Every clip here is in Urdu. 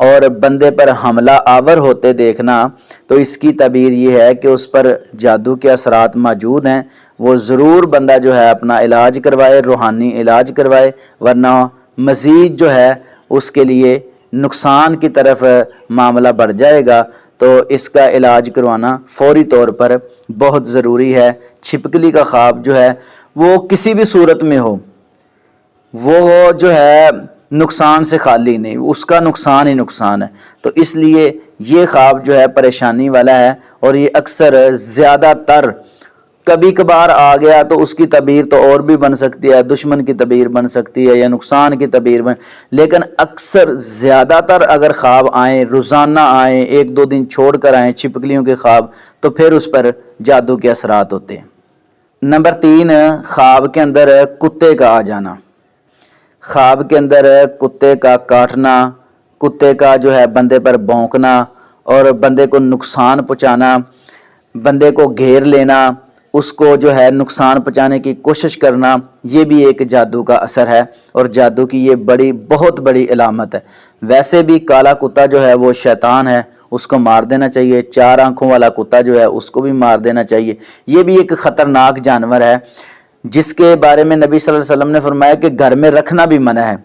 اور بندے پر حملہ آور ہوتے دیکھنا، تو اس کی تعبیر یہ ہے کہ اس پر جادو کے اثرات موجود ہیں، وہ ضرور بندہ جو ہے اپنا علاج کروائے، روحانی علاج کروائے، ورنہ مزید جو ہے اس کے لیے نقصان کی طرف معاملہ بڑھ جائے گا۔ تو اس کا علاج کروانا فوری طور پر بہت ضروری ہے۔ چھپکلی کا خواب جو ہے وہ کسی بھی صورت میں ہو، وہ جو ہے نقصان سے خالی نہیں، اس کا نقصان ہی نقصان ہے۔ تو اس لیے یہ خواب جو ہے پریشانی والا ہے، اور یہ اکثر زیادہ تر، کبھی کبھار آ گیا تو اس کی تعبیر تو اور بھی بن سکتی ہے، دشمن کی تعبیر بن سکتی ہے یا نقصان کی تعبیر لیکن اکثر زیادہ تر اگر خواب آئیں، روزانہ آئیں، ایک دو دن چھوڑ کر آئیں چھپکلیوں کے خواب، تو پھر اس پر جادو کے اثرات ہوتے ہیں۔ نمبر 3، خواب کے اندر کتے کا آ جانا۔ خواب کے اندر کتے کا کاٹنا، کتے کا جو ہے بندے پر بھونکنا اور بندے کو نقصان پہنچانا، بندے کو گھیر لینا، اس کو جو ہے نقصان پہنچانے کی کوشش کرنا، یہ بھی ایک جادو کا اثر ہے، اور جادو کی یہ بہت بڑی علامت ہے۔ ویسے بھی کالا کتا جو ہے وہ شیطان ہے، اس کو مار دینا چاہیے۔ 4 آنکھوں والا کتا جو ہے اس کو بھی مار دینا چاہیے۔ یہ بھی ایک خطرناک جانور ہے جس کے بارے میں نبی صلی اللہ علیہ وسلم نے فرمایا کہ گھر میں رکھنا بھی منع ہے۔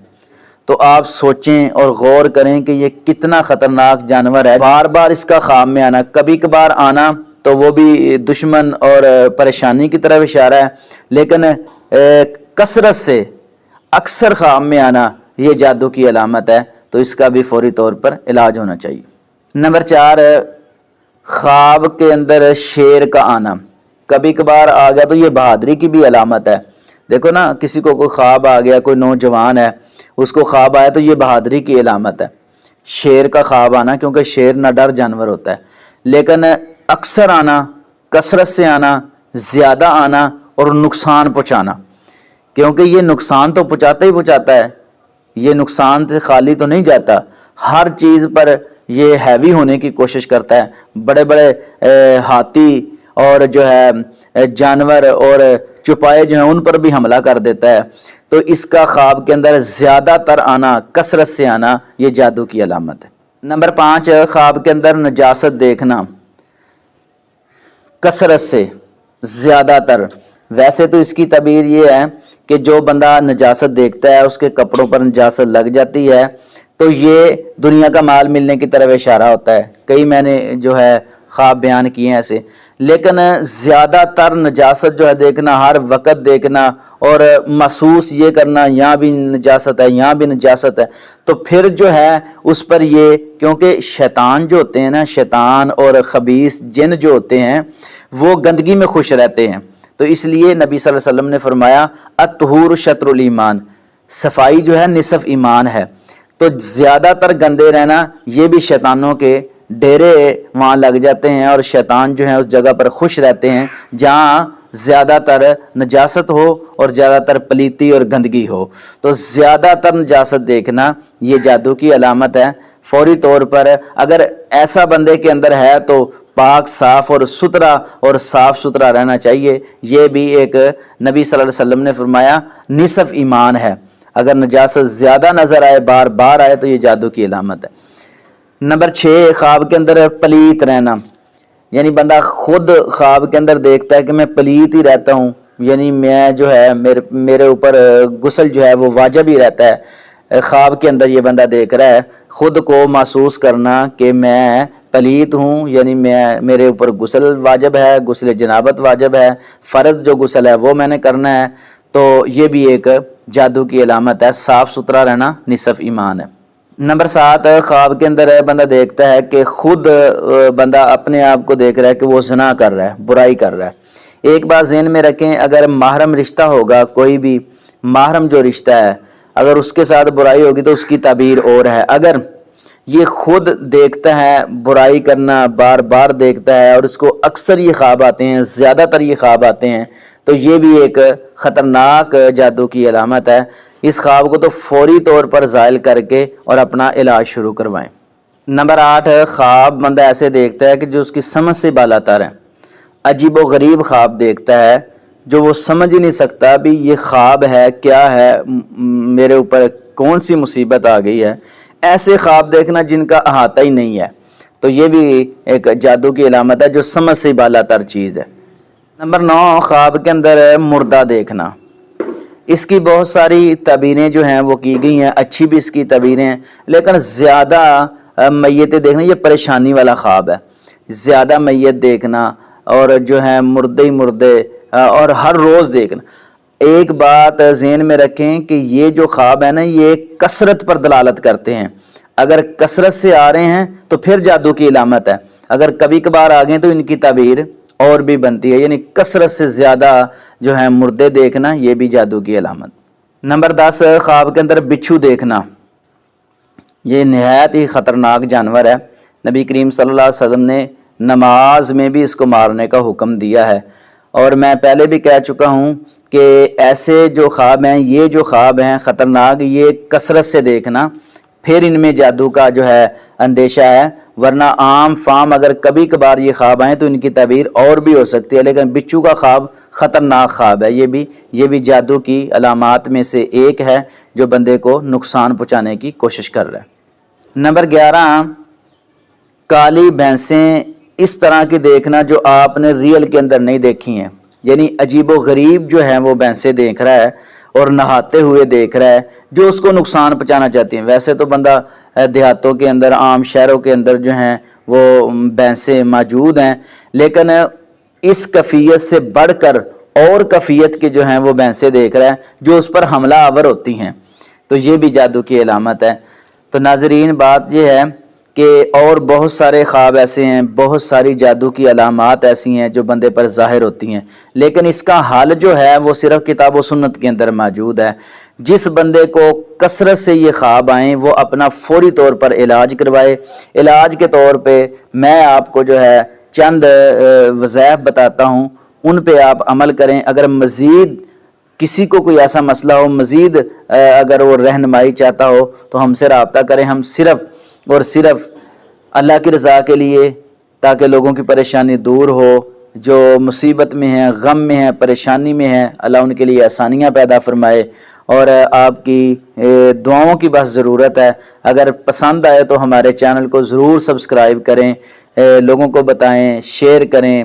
تو آپ سوچیں اور غور کریں کہ یہ کتنا خطرناک جانور ہے۔ بار بار اس کا خواب میں آنا، کبھی کبھار آنا تو وہ بھی دشمن اور پریشانی کی طرف اشارہ ہے، لیکن کثرت سے اکثر خواب میں آنا یہ جادو کی علامت ہے، تو اس کا بھی فوری طور پر علاج ہونا چاہیے۔ نمبر 4، خواب کے اندر شیر کا آنا۔ کبھی کبھار آ گیا تو یہ بہادری کی بھی علامت ہے۔ دیکھو نا، کسی کو کوئی خواب آ گیا، کوئی نوجوان ہے، اس کو خواب آیا تو یہ بہادری کی علامت ہے، شیر کا خواب آنا، کیونکہ شیر نہ ڈر جانور ہوتا ہے۔ لیکن اکثر آنا، کثرت سے آنا، زیادہ آنا اور نقصان پہنچانا، کیونکہ یہ نقصان تو پہنچاتا ہی پہنچاتا ہے، یہ نقصان سے خالی تو نہیں جاتا، ہر چیز پر یہ ہیوی ہونے کی کوشش کرتا ہے۔ بڑے بڑے ہاتھی اور جو ہے جانور اور چوپائے جو ہیں ان پر بھی حملہ کر دیتا ہے۔ تو اس کا خواب کے اندر زیادہ تر آنا، کثرت سے آنا، یہ جادو کی علامت ہے۔ نمبر 5، خواب کے اندر نجاست دیکھنا، کثرت سے، زیادہ تر۔ ویسے تو اس کی تعبیر یہ ہے کہ جو بندہ نجاست دیکھتا ہے، اس کے کپڑوں پر نجاست لگ جاتی ہے، تو یہ دنیا کا مال ملنے کی طرف اشارہ ہوتا ہے۔ کئی میں نے جو ہے خواب بیان کیے ہیں ایسے، لیکن زیادہ تر نجاست جو ہے دیکھنا، ہر وقت دیکھنا اور محسوس یہ کرنا یہاں بھی نجاست ہے، یہاں بھی نجاست ہے، تو پھر جو ہے اس پر یہ، کیونکہ شیطان جو ہوتے ہیں نا، شیطان اور خبیث جن جو ہوتے ہیں وہ گندگی میں خوش رہتے ہیں، تو اس لیے نبی صلی اللہ علیہ وسلم نے فرمایا الطہور شطر الایمان، صفائی جو ہے نصف ایمان ہے۔ تو زیادہ تر گندے رہنا، یہ بھی شیطانوں کے ڈیرے وہاں لگ جاتے ہیں، اور شیطان جو ہیں اس جگہ پر خوش رہتے ہیں جہاں زیادہ تر نجاست ہو اور زیادہ تر پلیتی اور گندگی ہو۔ تو زیادہ تر نجاست دیکھنا یہ جادو کی علامت ہے۔ فوری طور پر اگر ایسا بندے کے اندر ہے تو پاک، صاف اور ستھرا اور صاف ستھرا رہنا چاہیے۔ یہ بھی ایک نبی صلی اللہ علیہ وسلم نے فرمایا نصف ایمان ہے۔ اگر نجاست زیادہ نظر آئے، بار بار آئے، تو یہ جادو کی علامت ہے۔ نمبر 6، خواب کے اندر پلیت رہنا، یعنی بندہ خود خواب کے اندر دیکھتا ہے کہ میں پلیت ہی رہتا ہوں، یعنی میں جو ہے میرے اوپر غسل جو ہے وہ واجب ہی رہتا ہے۔ خواب کے اندر یہ بندہ دیکھ رہا ہے، خود کو محسوس کرنا کہ میں پلیت ہوں، یعنی میرے اوپر غسل واجب ہے، غسل جنابت واجب ہے، فرض جو غسل ہے وہ میں نے کرنا ہے، تو یہ بھی ایک جادو کی علامت ہے۔ صاف ستھرا رہنا نصف ایمان ہے۔ نمبر 7، خواب کے اندر بندہ دیکھتا ہے کہ خود بندہ اپنے آپ کو دیکھ رہا ہے کہ وہ زنا کر رہا ہے، برائی کر رہا ہے۔ ایک بات ذہن میں رکھیں، اگر محرم رشتہ ہوگا، کوئی بھی محرم جو رشتہ ہے، اگر اس کے ساتھ برائی ہوگی تو اس کی تعبیر اور ہے۔ اگر یہ خود دیکھتا ہے برائی کرنا، بار بار دیکھتا ہے، اور اس کو اکثر یہ خواب آتے ہیں، زیادہ تر یہ خواب آتے ہیں، تو یہ بھی ایک خطرناک جادو کی علامت ہے۔ اس خواب کو تو فوری طور پر زائل کر کے اور اپنا علاج شروع کروائیں۔ نمبر 8، خواب بندہ ایسے دیکھتا ہے کہ جو اس کی سمجھ سے بالاتر ہے، عجیب و غریب خواب دیکھتا ہے جو وہ سمجھ ہی نہیں سکتا بھی یہ خواب ہے، کیا ہے، میرے اوپر کون سی مصیبت آ گئی ہے، ایسے خواب دیکھنا جن کا احاطہ ہی نہیں ہے، تو یہ بھی ایک جادو کی علامت ہے جو سمجھ سے بالا تر چیز ہے۔ نمبر 9، خواب کے اندر مردہ دیکھنا۔ اس کی بہت ساری تعبیریں جو ہیں وہ کی گئی ہیں، اچھی بھی اس کی تعبیریں ہیں، لیکن زیادہ میتیں دیکھنا یہ پریشانی والا خواب ہے۔ زیادہ میت دیکھنا اور جو ہے مردے ہی مردے اور ہر روز دیکھنا۔ ایک بات ذہن میں رکھیں کہ یہ جو خواب ہے نا یہ کثرت پر دلالت کرتے ہیں۔ اگر کثرت سے آ رہے ہیں تو پھر جادو کی علامت ہے، اگر کبھی کبھار آ گئے تو ان کی تعبیر اور بھی بنتی ہے، یعنی کثرت سے زیادہ جو ہے مردے دیکھنا یہ بھی جادو کی علامت۔ نمبر 10، خواب کے اندر بچھو دیکھنا۔ یہ نہایت ہی خطرناک جانور ہے، نبی کریم صلی اللہ علیہ وسلم نے نماز میں بھی اس کو مارنے کا حکم دیا ہے، اور میں پہلے بھی کہہ چکا ہوں کہ ایسے جو خواب ہیں، یہ جو خواب ہیں خطرناک، یہ کثرت سے دیکھنا، پھر ان میں جادو کا جو ہے اندیشہ ہے، ورنہ عام فام اگر کبھی کبھار یہ خواب آئیں تو ان کی تعبیر اور بھی ہو سکتی ہے، لیکن بچھو کا خواب خطرناک خواب ہے، یہ بھی جادو کی علامات میں سے ایک ہے جو بندے کو نقصان پہنچانے کی کوشش کر رہا ہے۔ نمبر 11، کالی بھینسیں اس طرح کی دیکھنا جو آپ نے ریئل کے اندر نہیں دیکھی ہیں، یعنی عجیب و غریب جو ہیں وہ بھینسیں دیکھ رہا ہے اور نہاتے ہوئے دیکھ رہا ہے جو اس کو نقصان پہنچانا چاہتی ہیں۔ ویسے تو بندہ دیہاتوں کے اندر، عام شہروں کے اندر جو ہیں وہ بھینسیں موجود ہیں، لیکن اس کیفیت سے بڑھ کر اور کیفیت کے جو ہیں وہ بھینسیں دیکھ رہا ہے جو اس پر حملہ آور ہوتی ہیں، تو یہ بھی جادو کی علامت ہے۔ تو ناظرین بات یہ ہے کہ اور بہت سارے خواب ایسے ہیں، بہت ساری جادو کی علامات ایسی ہیں جو بندے پر ظاہر ہوتی ہیں، لیکن اس کا حل جو ہے وہ صرف کتاب و سنت کے اندر موجود ہے۔ جس بندے کو کثرت سے یہ خواب آئیں وہ اپنا فوری طور پر علاج کروائے۔ علاج کے طور پہ میں آپ کو جو ہے چند وظائف بتاتا ہوں، ان پہ آپ عمل کریں۔ اگر مزید کسی کو کوئی ایسا مسئلہ ہو، مزید اگر وہ رہنمائی چاہتا ہو تو ہم سے رابطہ کریں۔ ہم صرف اور صرف اللہ کی رضا کے لیے، تاکہ لوگوں کی پریشانی دور ہو، جو مصیبت میں ہیں، غم میں ہیں، پریشانی میں ہیں، اللہ ان کے لیے آسانیاں پیدا فرمائے، اور آپ کی دعاؤں کی بس ضرورت ہے۔ اگر پسند آئے تو ہمارے چینل کو ضرور سبسکرائب کریں، لوگوں کو بتائیں، شیئر کریں،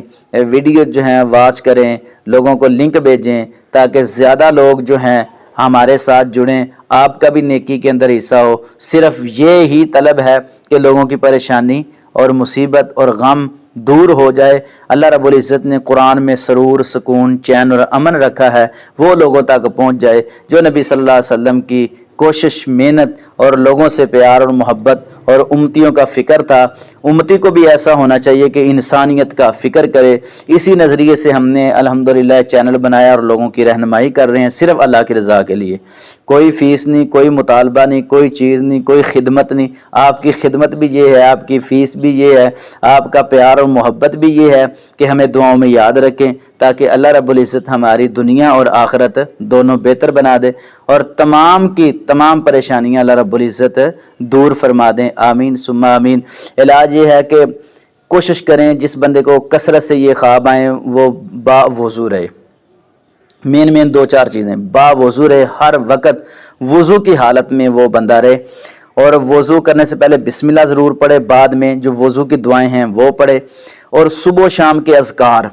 ویڈیو جو ہیں واچ کریں، لوگوں کو لنک بھیجیں تاکہ زیادہ لوگ جو ہیں ہمارے ساتھ جڑیں، آپ کا بھی نیکی کے اندر حصہ ہو۔ صرف یہ ہی طلب ہے کہ لوگوں کی پریشانی اور مصیبت اور غم دور ہو جائے۔ اللہ رب العزت نے قرآن میں سرور، سکون، چین اور امن رکھا ہے، وہ لوگوں تک پہنچ جائے۔ جو نبی صلی اللہ علیہ وسلم کی کوشش، محنت اور لوگوں سے پیار اور محبت اور امتیوں کا فکر تھا، امتی کو بھی ایسا ہونا چاہیے کہ انسانیت کا فکر کرے۔ اسی نظریے سے ہم نے الحمدللہ چینل بنایا اور لوگوں کی رہنمائی کر رہے ہیں صرف اللہ کی رضا کے لیے۔ کوئی فیس نہیں، کوئی مطالبہ نہیں، کوئی چیز نہیں، کوئی خدمت نہیں۔ آپ کی خدمت بھی یہ ہے، آپ کی فیس بھی یہ ہے، آپ کا پیار اور محبت بھی یہ ہے کہ ہمیں دعاؤں میں یاد رکھیں، تاکہ اللہ رب العزت ہماری دنیا اور آخرت دونوں بہتر بنا دے، اور تمام کی تمام پریشانیاں اللہ رب العزت دور فرما دیں۔ آمین ثم آمین۔ علاج یہ ہے کہ کوشش کریں جس بندے کو کثرت سے یہ خواب آئیں وہ با وضو رہے۔ مین 2-4 چیزیں، با وضو رہے، ہر وقت وضو کی حالت میں وہ بندہ رہے، اور وضو کرنے سے پہلے بسم اللہ ضرور پڑھے، بعد میں جو وضو کی دعائیں ہیں وہ پڑھے، اور صبح و شام کے اذکار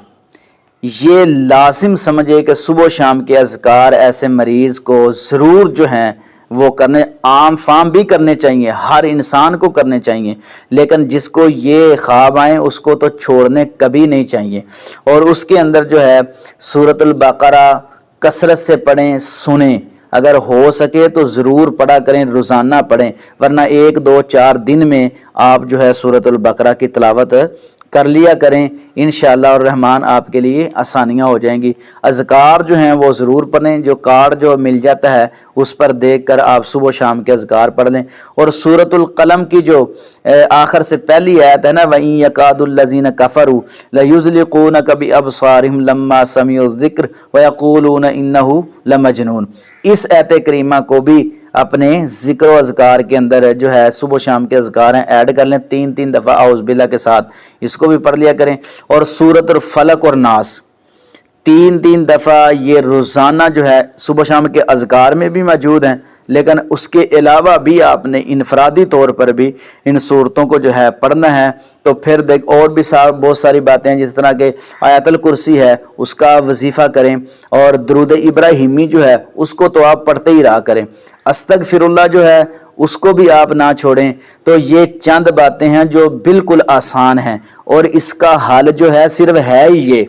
یہ لازم سمجھے کہ صبح و شام کے اذکار ایسے مریض کو ضرور جو ہیں وہ کرنے، عام فام بھی کرنے چاہیے، ہر انسان کو کرنے چاہیے، لیکن جس کو یہ خواب آئیں اس کو تو چھوڑنے کبھی نہیں چاہیے۔ اور اس کے اندر جو ہے سورۃ البقرہ کثرت سے پڑھیں، سنیں، اگر ہو سکے تو ضرور پڑھا کریں، روزانہ پڑھیں، ورنہ 1-2-4 دن میں آپ جو ہے سورۃ البقرہ کی تلاوت کر لیا کریں، انشاءاللہ الرحمن آپ کے لیے آسانیاں ہو جائیں گی۔ اذکار جو ہیں وہ ضرور پڑھیں، جو کارڈ جو مل جاتا ہے اس پر دیکھ کر آپ صبح و شام کے اذکار پڑھ لیں، اور سورۃ القلم کی جو آخر سے پہلی آیت ہے نا، وَإِن يَكَادُ الَّذِينَ كَفَرُوا لَيُزْلِقُونَكَ بِأَبْصَارِهِمْ لَمَّا سَمِعُوا الذِّكْرَ وَيَقُولُونَ إِنَّهُ لَمَجْنُونٌ۔ اس آیت کریمہ کو بھی اپنے ذکر و اذکار کے اندر جو ہے صبح و شام کے اذکار ہیں ایڈ کر لیں، 3 دفعہ اعوذ باللہ کے ساتھ اس کو بھی پڑھ لیا کریں، اور سورۃ الفلق اور ناس 3 دفعہ یہ روزانہ جو ہے صبح و شام کے اذکار میں بھی موجود ہیں، لیکن اس کے علاوہ بھی آپ نے انفرادی طور پر بھی ان صورتوں کو جو ہے پڑھنا ہے۔ تو پھر دیکھ اور بھی بہت ساری باتیں ہیں، جس طرح کہ آیت الکرسی ہے اس کا وظیفہ کریں، اور درود ابراہیمی جو ہے اس کو تو آپ پڑھتے ہی رہا کریں، استغفر اللہ جو ہے اس کو بھی آپ نہ چھوڑیں۔ تو یہ چند باتیں ہیں جو بالکل آسان ہیں، اور اس کا حل جو ہے صرف ہے ہی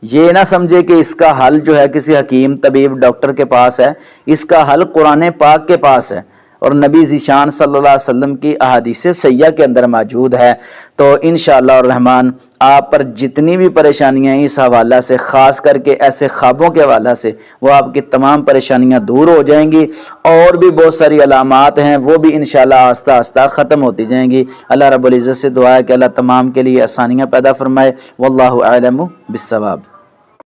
یہ نہ سمجھے کہ اس کا حل جو ہے کسی حکیم طبیب ڈاکٹر کے پاس ہے، اس کا حل قرآن پاک کے پاس ہے، اور نبی ذیشان صلی اللہ علیہ وسلم کی احادیث صحیحہ کے اندر موجود ہے۔ تو انشاءاللہ الرحمن آپ پر جتنی بھی پریشانیاں ہیں اس حوالہ سے، خاص کر کے ایسے خوابوں کے حوالہ سے، وہ آپ کی تمام پریشانیاں دور ہو جائیں گی، اور بھی بہت ساری علامات ہیں وہ بھی انشاءاللہ آہستہ آہستہ ختم ہوتی جائیں گی۔ اللہ رب العزت سے دعا ہے کہ اللہ تمام کے لیے آسانیاں پیدا فرمائے۔ واللہ اعلم بالصواب۔